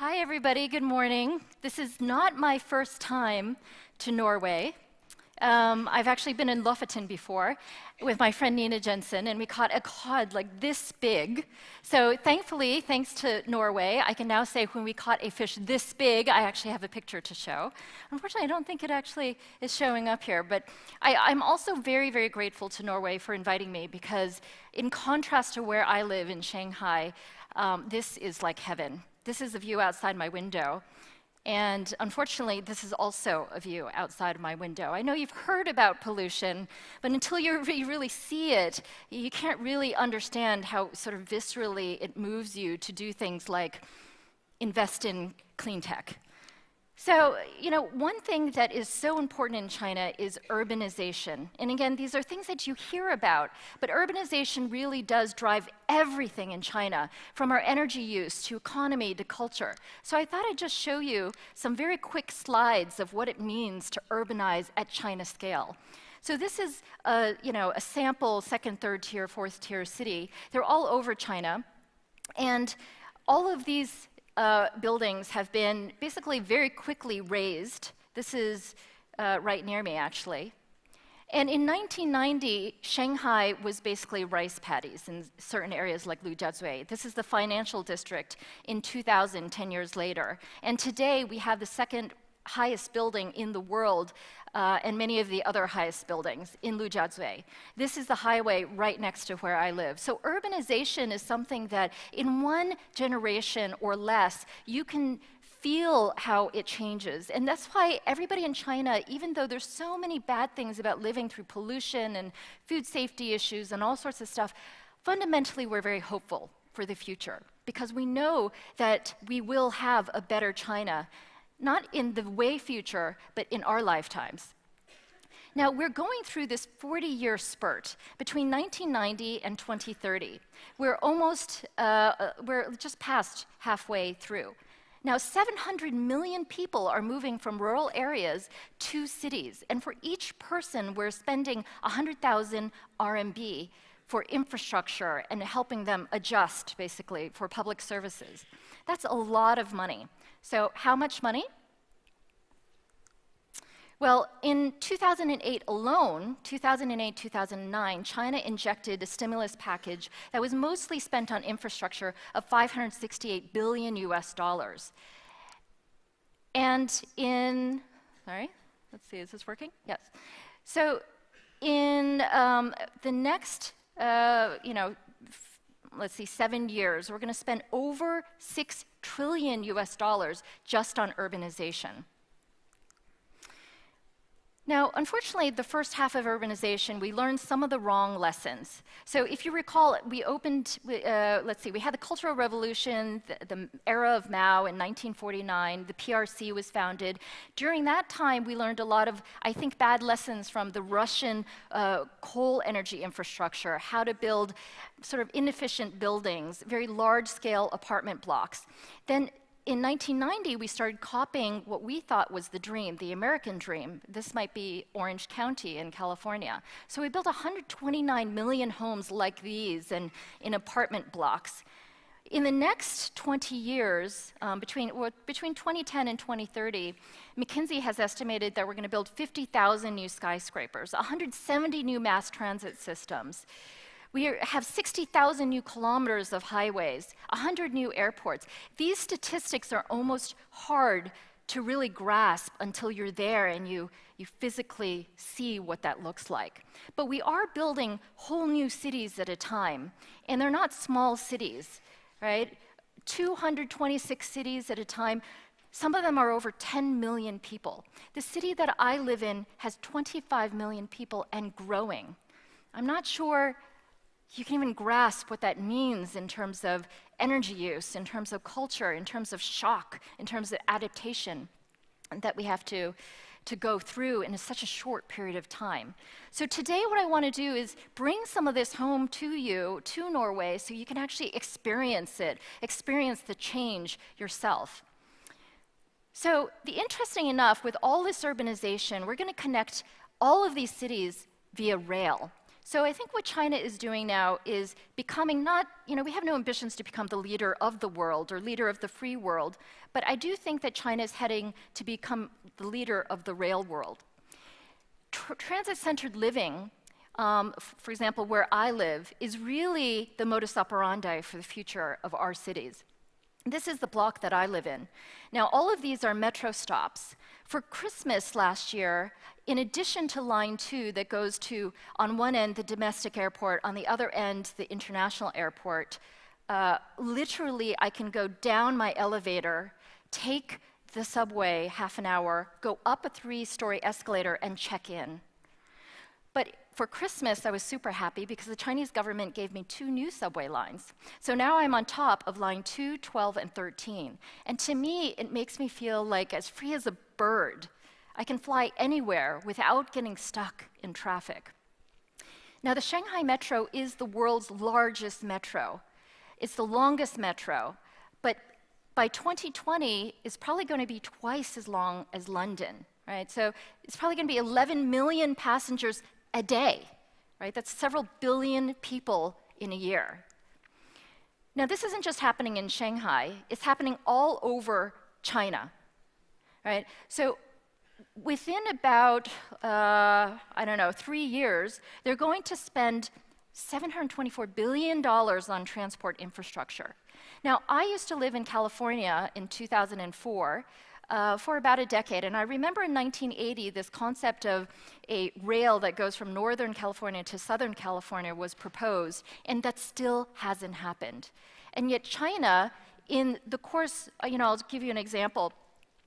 Hi, everybody. Good morning. This is not my first time to Norway. I've actually been in Lofoten before with my friend Nina Jensen, and we caught a cod like this big. So thankfully, thanks to Norway, I can now say when we caught a fish this big, I actually have a picture to show. Unfortunately, I don't think it actually is showing up here, but I'm also very, very grateful to Norway for inviting me because in contrast to where I live in Shanghai, this is like heaven. This is a view outside my window. And unfortunately, this is also a view outside of my window. I know you've heard about pollution, but until you really see it, you can't really understand how sort of viscerally it moves you to do things like invest in clean tech. So, one thing that is so important in China is urbanization. And again, these are things that you hear about, but urbanization really does drive everything in China, from our energy use to economy to culture. So I thought I'd just show you some very quick slides of what it means to urbanize at China scale. So this is a sample second, third tier, fourth tier city. They're all over China. And all of these buildings have been basically very quickly raised. This is right near me, actually. And in 1990, Shanghai was basically rice paddies in certain areas like Lujiazui. This is the financial district in 2000, 10 years later. And today, we have the second highest building in the world and many of the other highest buildings in Lujiazui. This is the highway right next to where I live. So urbanization is something that in one generation or less, you can feel how it changes. And that's why everybody in China, even though there's so many bad things about living through pollution and food safety issues and all sorts of stuff, fundamentally we're very hopeful for the future because we know that we will have a better China, not in the way future, but in our lifetimes. Now, we're going through this 40-year spurt between 1990 and 2030. We're just past halfway through. Now, 700 million people are moving from rural areas to cities, and for each person, we're spending 100,000 RMB for infrastructure and helping them adjust, basically, for public services. That's a lot of money. So how much money? Well, in 2008 alone, 2008-2009, China injected a stimulus package that was mostly spent on infrastructure of $568 billion US. And let's see, is this working? Yes. So in the next, let's see, 7 years, we're going to spend over $6 trillion US just on urbanization. Now, unfortunately, the first half of urbanization, we learned some of the wrong lessons. So if you recall, we had the Cultural Revolution, the era of Mao in 1949, the PRC was founded. During that time, we learned a lot of, I think, bad lessons from the Russian coal energy infrastructure, how to build sort of inefficient buildings, very large-scale apartment blocks. Then in 1990, we started copying what we thought was the dream, the American dream. This might be Orange County in California. So we built 129 million homes like these and in apartment blocks. In the next 20 years, between 2010 and 2030, McKinsey has estimated that we're going to build 50,000 new skyscrapers, 170 new mass transit systems. We have 60,000 new kilometers of highways, 100 new airports. These statistics are almost hard to really grasp until you're there and you physically see what that looks like. But we are building whole new cities at a time, and they're not small cities, right? 226 cities at a time. Some of them are over 10 million people. The city that I live in has 25 million people and growing. I'm not sure you can even grasp what that means in terms of energy use, in terms of culture, in terms of shock, in terms of adaptation that we have to go through in such a short period of time. So today what I want to do is bring some of this home to you, to Norway, so you can actually experience it, experience the change yourself. So interesting enough, with all this urbanization, we're going to connect all of these cities via rail. So I think what China is doing now is becoming not, we have no ambitions to become the leader of the world or leader of the free world, but I do think that China is heading to become the leader of the rail world. Transit-centered living, for example, where I live, is really the modus operandi for the future of our cities. This is the block that I live in. Now, all of these are metro stops. For Christmas last year, in addition to Line 2 that goes to, on one end, the domestic airport, on the other end, the international airport, literally I can go down my elevator, take the subway half an hour, go up a 3-story escalator, and check in. But for Christmas, I was super happy because the Chinese government gave me 2 new subway lines. So now I'm on top of line 2, 12, and 13. And to me, it makes me feel like as free as a bird. I can fly anywhere without getting stuck in traffic. Now, the Shanghai Metro is the world's largest metro. It's the longest metro, but by 2020, it's probably going to be twice as long as London, right? So it's probably going to be 11 million passengers a day, right? That's several billion people in a year. Now, this isn't just happening in Shanghai, it's happening all over China, right? So within about, 3 years, they're going to spend $724 billion on transport infrastructure. Now, I used to live in California in 2004, for about a decade. And I remember in 1980, this concept of a rail that goes from Northern California to Southern California was proposed, and that still hasn't happened. And yet China, in the course, I'll give you an example.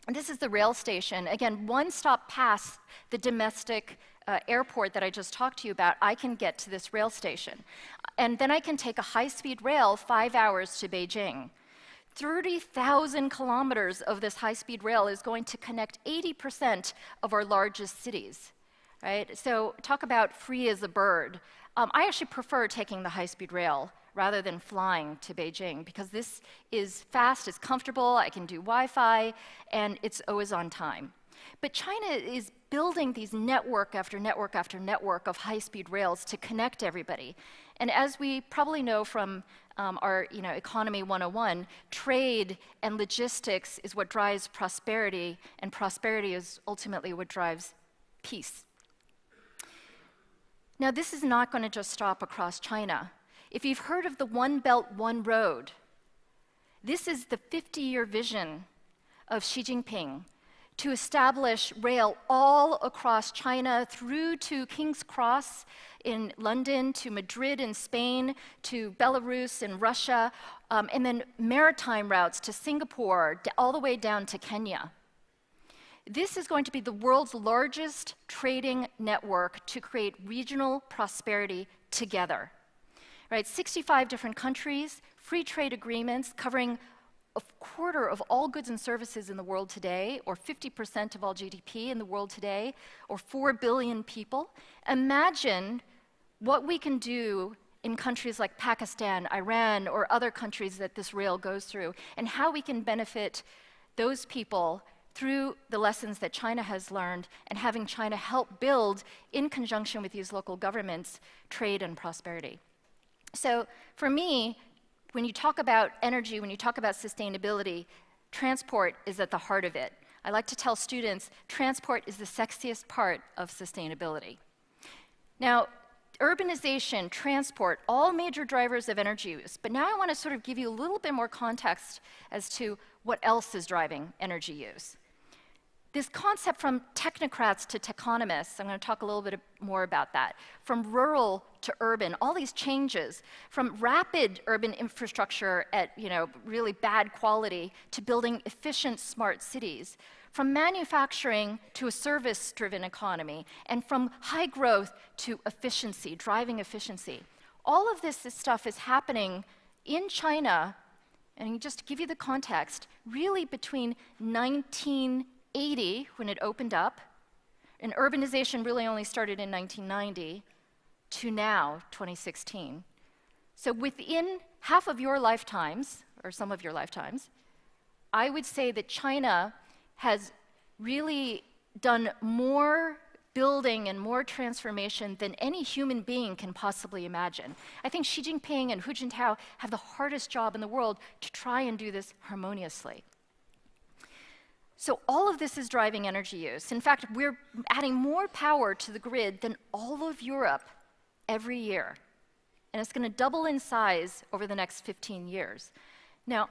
This is the rail station. Again, one stop past the domestic airport that I just talked to you about, I can get to this rail station. And then I can take a high-speed rail 5 hours to Beijing. 30,000 kilometers of this high-speed rail is going to connect 80% of our largest cities, right? So talk about free as a bird. I actually prefer taking the high-speed rail rather than flying to Beijing because this is fast, it's comfortable, I can do Wi-Fi, and it's always on time. But China is building these network after network after network of high-speed rails to connect everybody. And as we probably know from our Economy 101, trade and logistics is what drives prosperity, and prosperity is ultimately what drives peace. Now, this is not going to just stop across China. If you've heard of the One Belt, One Road, this is the 50-year vision of Xi Jinping to establish rail all across China through to King's Cross in London, to Madrid in Spain, to Belarus in Russia, and then maritime routes to Singapore, all the way down to Kenya. This is going to be the world's largest trading network to create regional prosperity together. Right, 65 different countries, free trade agreements covering a quarter of all goods and services in the world today, or 50% of all GDP in the world today, or 4 billion people. Imagine what we can do in countries like Pakistan, Iran, or other countries that this rail goes through, and how we can benefit those people through the lessons that China has learned, and having China help build, in conjunction with these local governments, trade and prosperity. So for me, when you talk about energy, when you talk about sustainability, transport is at the heart of it. I like to tell students, transport is the sexiest part of sustainability. Now, urbanization, transport, all major drivers of energy use. But now I want to sort of give you a little bit more context as to what else is driving energy use. This concept from technocrats to techonomists, I'm going to talk a little bit more about that. From rural to urban, all these changes, from rapid urban infrastructure at really bad quality to building efficient, smart cities, from manufacturing to a service-driven economy, and from high growth to efficiency, driving efficiency. All of this stuff is happening in China, and just to give you the context, really between 1980, when it opened up, and urbanization really only started in 1990, to now, 2016. So within half of your lifetimes, or some of your lifetimes, I would say that China has really done more building and more transformation than any human being can possibly imagine. I think Xi Jinping and Hu Jintao have the hardest job in the world to try and do this harmoniously. So all of this is driving energy use. In fact, we're adding more power to the grid than all of Europe every year. And it's going to double in size over the next 15 years. Now,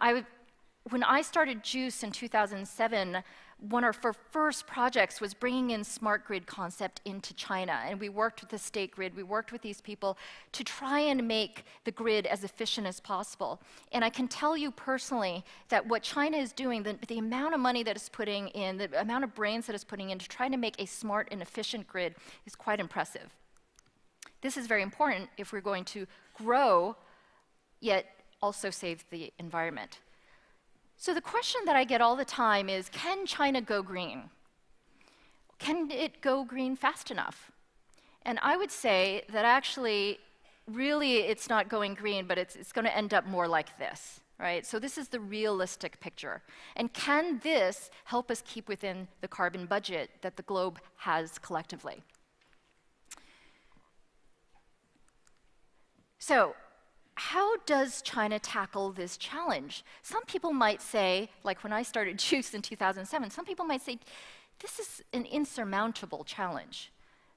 when I started JUICE in 2007, one of our first projects was bringing in smart grid concept into China. And we worked with the state grid, we worked with these people to try and make the grid as efficient as possible. And I can tell you personally that what China is doing, the amount of money that it's putting in, the amount of brains that it's putting in to try to make a smart and efficient grid is quite impressive. This is very important if we're going to grow, yet also save the environment. So the question that I get all the time is, can China go green? Can it go green fast enough? And I would say that actually, really, it's not going green, but it's going to end up more like this, right? So this is the realistic picture. And can this help us keep within the carbon budget that the globe has collectively? So, how does China tackle this challenge? Some people might say, like when I started JUICE in 2007, some people might say, this is an insurmountable challenge.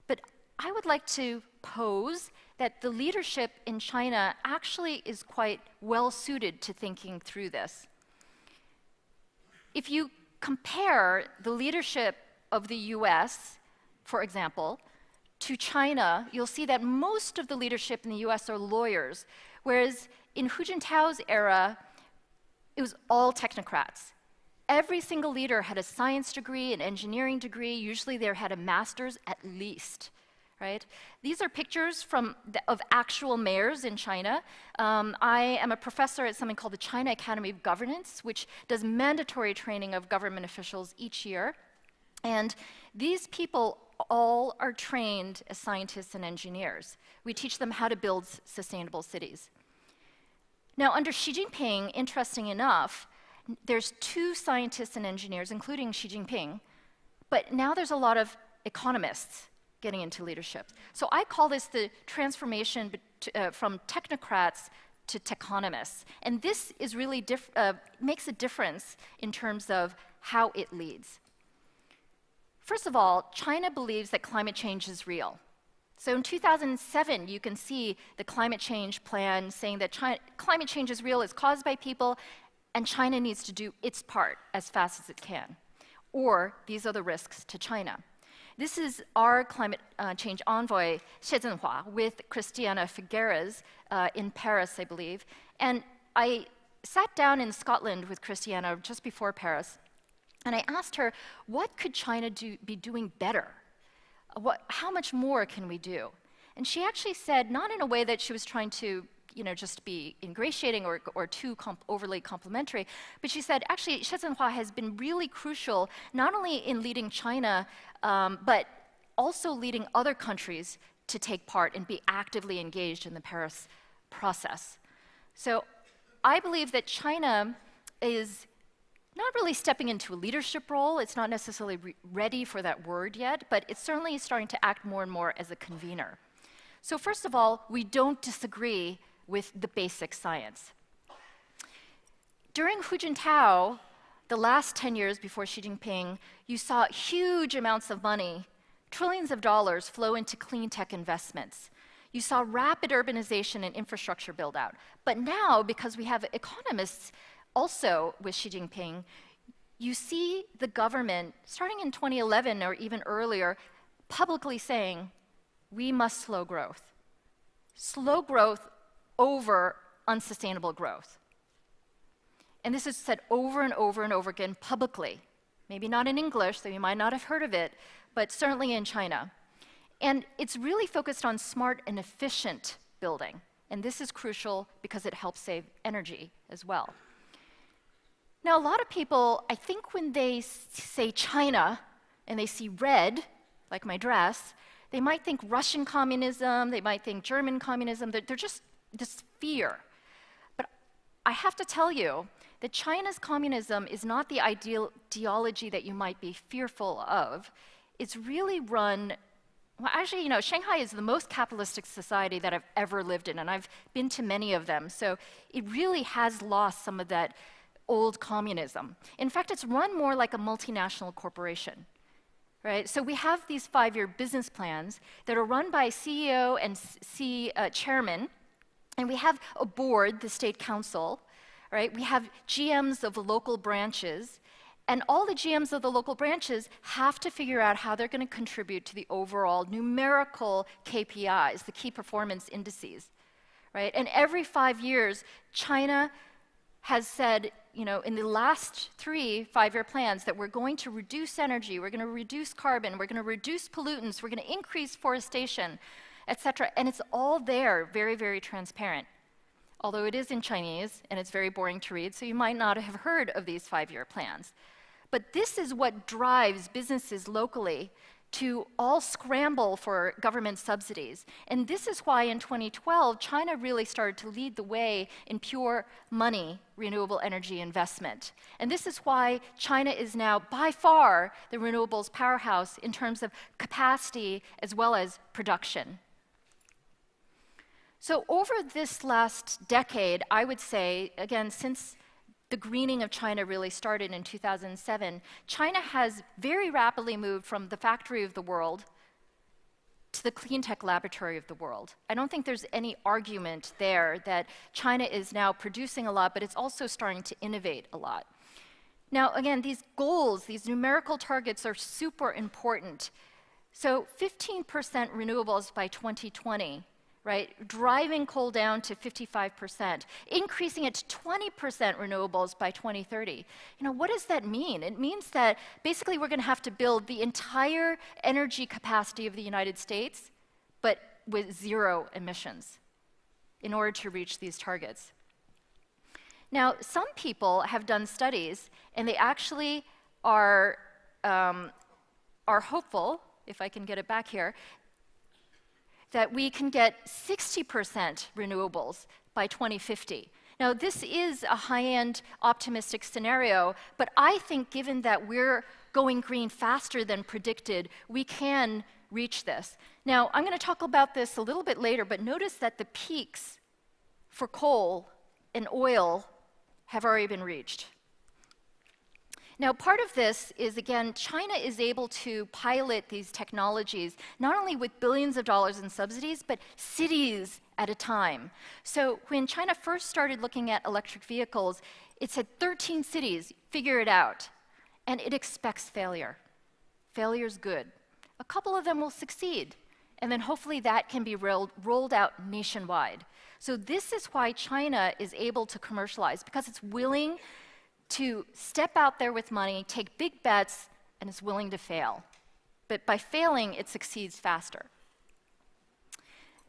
But I would like to pose that the leadership in China actually is quite well suited to thinking through this. If you compare the leadership of the US, for example, to China, you'll see that most of the leadership in the US are lawyers, whereas in Hu Jintao's era, it was all technocrats. Every single leader had a science degree, an engineering degree. Usually they had a master's at least, right? These are pictures of actual mayors in China. I am a professor at something called the China Academy of Governance, which does mandatory training of government officials each year. And these people all are trained as scientists and engineers. We teach them how to build sustainable cities. Now, under Xi Jinping, interesting enough, there's 2 scientists and engineers, including Xi Jinping, but now there's a lot of economists getting into leadership. So I call this the transformation from technocrats to techonomists. And this is really makes a difference in terms of how it leads. First of all, China believes that climate change is real. So in 2007, you can see the climate change plan saying that climate change is real, it's caused by people, and China needs to do its part as fast as it can. Or these are the risks to China. This is our climate change envoy, Xie Zhenhua, with Christiana Figueres in Paris, I believe. And I sat down in Scotland with Christiana just before Paris, and I asked her, what could China be doing better? How much more can we do? And she actually said, not in a way that she was trying to just be ingratiating or too overly complimentary, but she said, actually, Xie Zhenhua has been really crucial, not only in leading China, but also leading other countries to take part and be actively engaged in the Paris process. So I believe that China is not really stepping into a leadership role. It's not necessarily ready for that word yet, but it's certainly starting to act more and more as a convener. So first of all, we don't disagree with the basic science. During Hu Jintao, the last 10 years before Xi Jinping, you saw huge amounts of money, trillions of dollars flow into clean tech investments. You saw rapid urbanization and infrastructure build out. But now, because we have economists also with Xi Jinping, you see the government, starting in 2011 or even earlier, publicly saying, we must slow growth. Slow growth over unsustainable growth. And this is said over and over and over again publicly. Maybe not in English, so you might not have heard of it, but certainly in China. And it's really focused on smart and efficient building. And this is crucial because it helps save energy as well. Now, a lot of people, I think when they say China and they see red, like my dress, they might think Russian communism, they might think German communism, they're just this fear. But I have to tell you that China's communism is not the ideology that you might be fearful of. It's really run Well, actually, Shanghai is the most capitalistic society that I've ever lived in, and I've been to many of them. So it really has lost some of that old communism. In fact, it's run more like a multinational corporation, right? So we have these 5-year business plans that are run by CEO and chairman, and we have a board, the state council, right? We have GMs of local branches, and all the GMs of the local branches have to figure out how they're going to contribute to the overall numerical KPIs, the key performance indices, right? And every 5 years, China has said, in the last 3 5-year plans that we're going to reduce energy, we're going to reduce carbon, we're going to reduce pollutants, we're going to increase forestation, et cetera. And it's all there, very, very transparent. Although it is in Chinese, and it's very boring to read, so you might not have heard of these 5-year plans. But this is what drives businesses locally to all scramble for government subsidies. And this is why in 2012, China really started to lead the way in pure money renewable energy investment. And this is why China is now by far the renewables powerhouse in terms of capacity as well as production. So over this last decade, I would say, again, since the greening of China really started in 2007, China has very rapidly moved from the factory of the world to the clean tech laboratory of the world. I don't think there's any argument there that China is now producing a lot, but it's also starting to innovate a lot. Now, again, these goals, these numerical targets are super important. So 15% renewables by 2020, right? Driving coal down to 55%, increasing it to 20% renewables by 2030. What does that mean? It means that basically we're going to have to build the entire energy capacity of the United States, but with 0 emissions in order to reach these targets. Now, some people have done studies, and they actually are hopeful, if I can get it back here, that we can get 60% renewables by 2050. Now, this is a high-end optimistic scenario, but I think given that we're going green faster than predicted, we can reach this. Now, I'm going to talk about this a little bit later, but notice that the peaks for coal and oil have already been reached. Now, part of this is, again, China is able to pilot these technologies, not only with billions of dollars in subsidies, but cities at a time. So when China first started looking at electric vehicles, it said 13 cities, figure it out. And it expects failure. Failure's good. A couple of them will succeed. And then hopefully that can be rolled out nationwide. So this is why China is able to commercialize, because it's willing to step out there with money, take big bets, and is willing to fail. But by failing, it succeeds faster.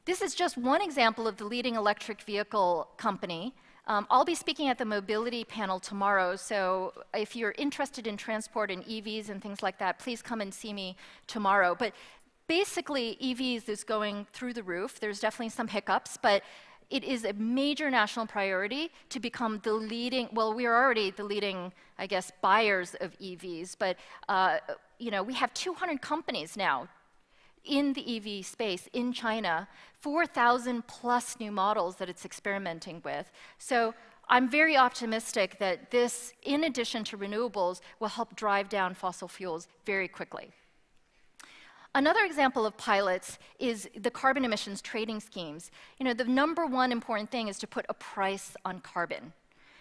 This is just one example of the leading electric vehicle company. I'll be speaking at the mobility panel tomorrow, so if you're interested in transport and EVs and things like that, please come and see me tomorrow. But basically, EVs is going through the roof. There's definitely some hiccups, but it is a major national priority to become the leading, well, we are already the leading, I guess, buyers of EVs, but we have 200 companies now in the EV space in China, 4,000 plus new models that it's experimenting with. So I'm very optimistic that this, in addition to renewables, will help drive down fossil fuels very quickly. Another example of pilots is the carbon emissions trading schemes. The number one important thing is to put a price on carbon.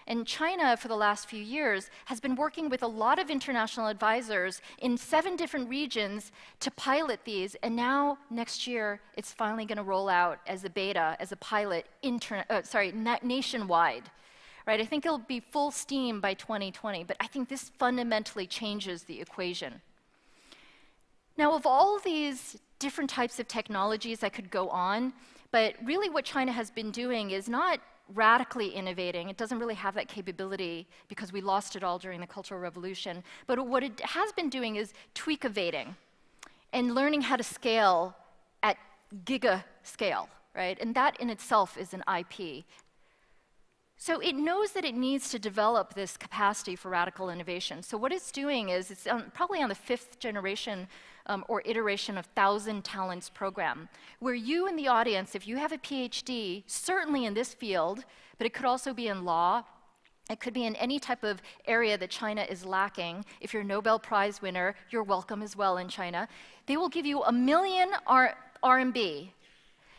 And China, for the last few years, has been working with a lot of international advisors in 7 different regions to pilot these, and now, next year, it's finally going to roll out as a beta, as a pilot, nationwide. Right? I think it'll be full steam by 2020, but I think this fundamentally changes the equation. Now, of all these different types of technologies, I could go on, but really what China has been doing is not radically innovating. It doesn't really have that capability because we lost it all during the Cultural Revolution. But what it has been doing is tweak-evating and learning how to scale at giga scale, right? And that in itself is an IP. So it knows that it needs to develop this capacity for radical innovation. So what it's doing is it's probably on the 5th generation or iteration of 1,000 Talents program, where you in the audience, if you have a PhD, certainly in this field, but it could also be in law, it could be in any type of area that China is lacking. If you're a Nobel Prize winner, you're welcome as well in China. They will give you 1 million RMB.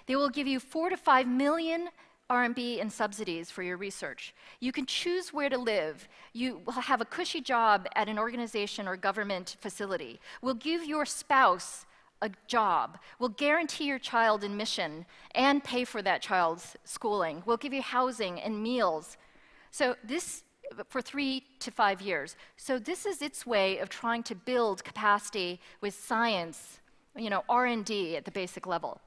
They will give you 4 to 5 million RMB in subsidies for your research. You can choose where to live. You will have a cushy job at an organization or government facility. We'll give your spouse a job. We'll guarantee your child admission and pay for that child's schooling. We'll give you housing and meals. So this, for 3 to 5 years. So this is its way of trying to build capacity with science, R&D at the basic level.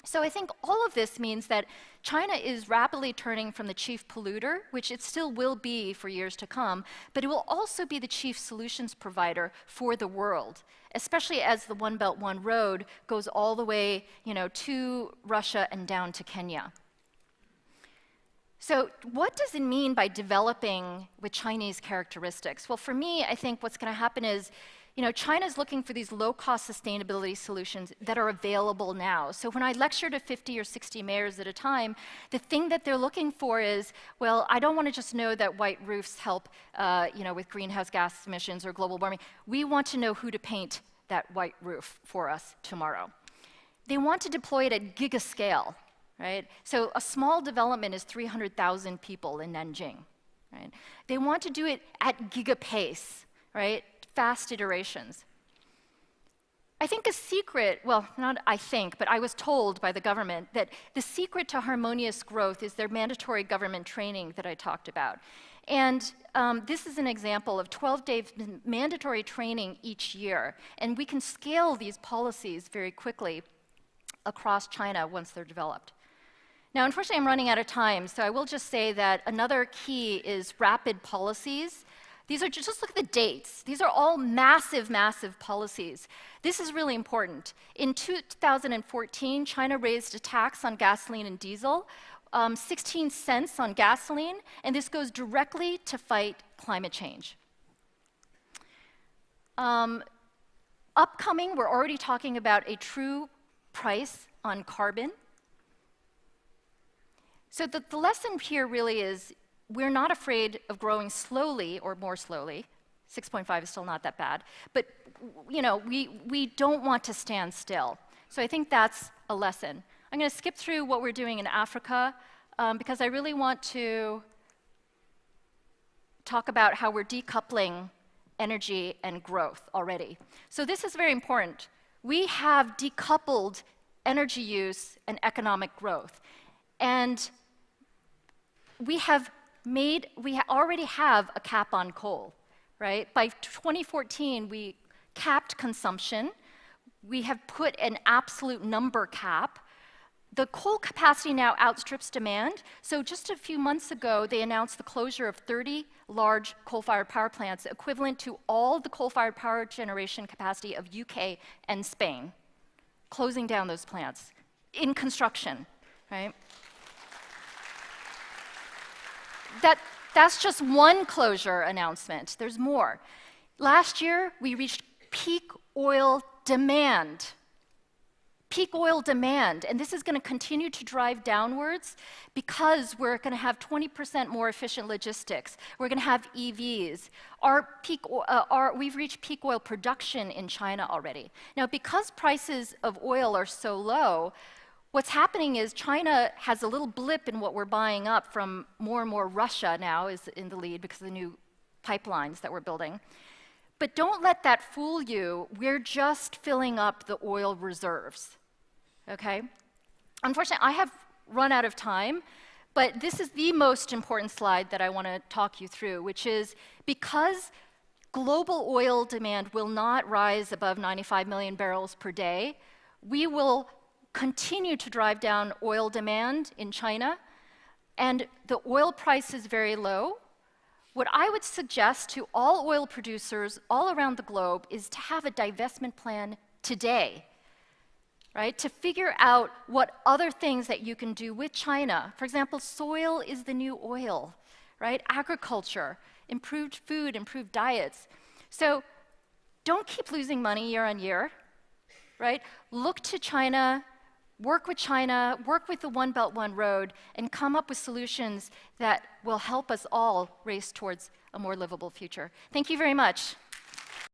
So I think all of this means that China is rapidly turning from the chief polluter, which it still will be for years to come, but it will also be the chief solutions provider for the world, especially as the One Belt, One Road goes all the way, to Russia and down to Kenya. So what does it mean by developing with Chinese characteristics? Well, for me, I think what's going to happen is, China's looking for these low-cost sustainability solutions that are available now. So when I lecture to 50 or 60 mayors at a time, the thing that they're looking for is, well, I don't want to just know that white roofs help, with greenhouse gas emissions or global warming. We want to know who to paint that white roof for us tomorrow. They want to deploy it at giga scale, right? So a small development is 300,000 people in Nanjing, right? They want to do it at giga pace, right? Fast iterations. I think a secret, well, not I think, but I was told by the government that the secret to harmonious growth is their mandatory government training that I talked about. And this is an example of 12-day mandatory training each year. And we can scale these policies very quickly across China once they're developed. Now, unfortunately, I'm running out of time, so I will just say that another key is rapid policies. These are just look at the dates. These are all massive, massive policies. This is really important. In 2014, China raised a tax on gasoline and diesel, 16 cents on gasoline, and this goes directly to fight climate change. Upcoming, we're already talking about a true price on carbon. So the lesson here really is, we're not afraid of growing slowly or more slowly. 6.5 is still not that bad. But we don't want to stand still. So I think that's a lesson. I'm going to skip through what we're doing in Africa because I really want to talk about how we're decoupling energy and growth already. So this is very important. We have decoupled energy use and economic growth. And we already have a cap on coal, right? By 2014, we capped consumption. We have put an absolute number cap. The coal capacity now outstrips demand. So just a few months ago, they announced the closure of 30 large coal-fired power plants, equivalent to all the coal-fired power generation capacity of UK and Spain, closing down those plants in construction, right? That's just one closure announcement. There's more. Last year, we reached peak oil demand. Peak oil demand, and this is going to continue to drive downwards because we're going to have 20% more efficient logistics. We're going to have EVs. We've reached peak oil production in China already. Now, because prices of oil are so low, what's happening is China has a little blip in what we're buying up from more and more. Russia now is in the lead because of the new pipelines that we're building. But don't let that fool you. We're just filling up the oil reserves, okay? Unfortunately, I have run out of time, but this is the most important slide that I want to talk you through, which is because global oil demand will not rise above 95 million barrels per day, we will continue to drive down oil demand in China, and the oil price is very low. What I would suggest to all oil producers all around the globe is to have a divestment plan today, right? To figure out what other things that you can do with China. For example, soil is the new oil, right? Agriculture, improved food, improved diets. So don't keep losing money year on year, right? Look to China, work with the One Belt, One Road, and come up with solutions that will help us all race towards a more livable future. Thank you very much.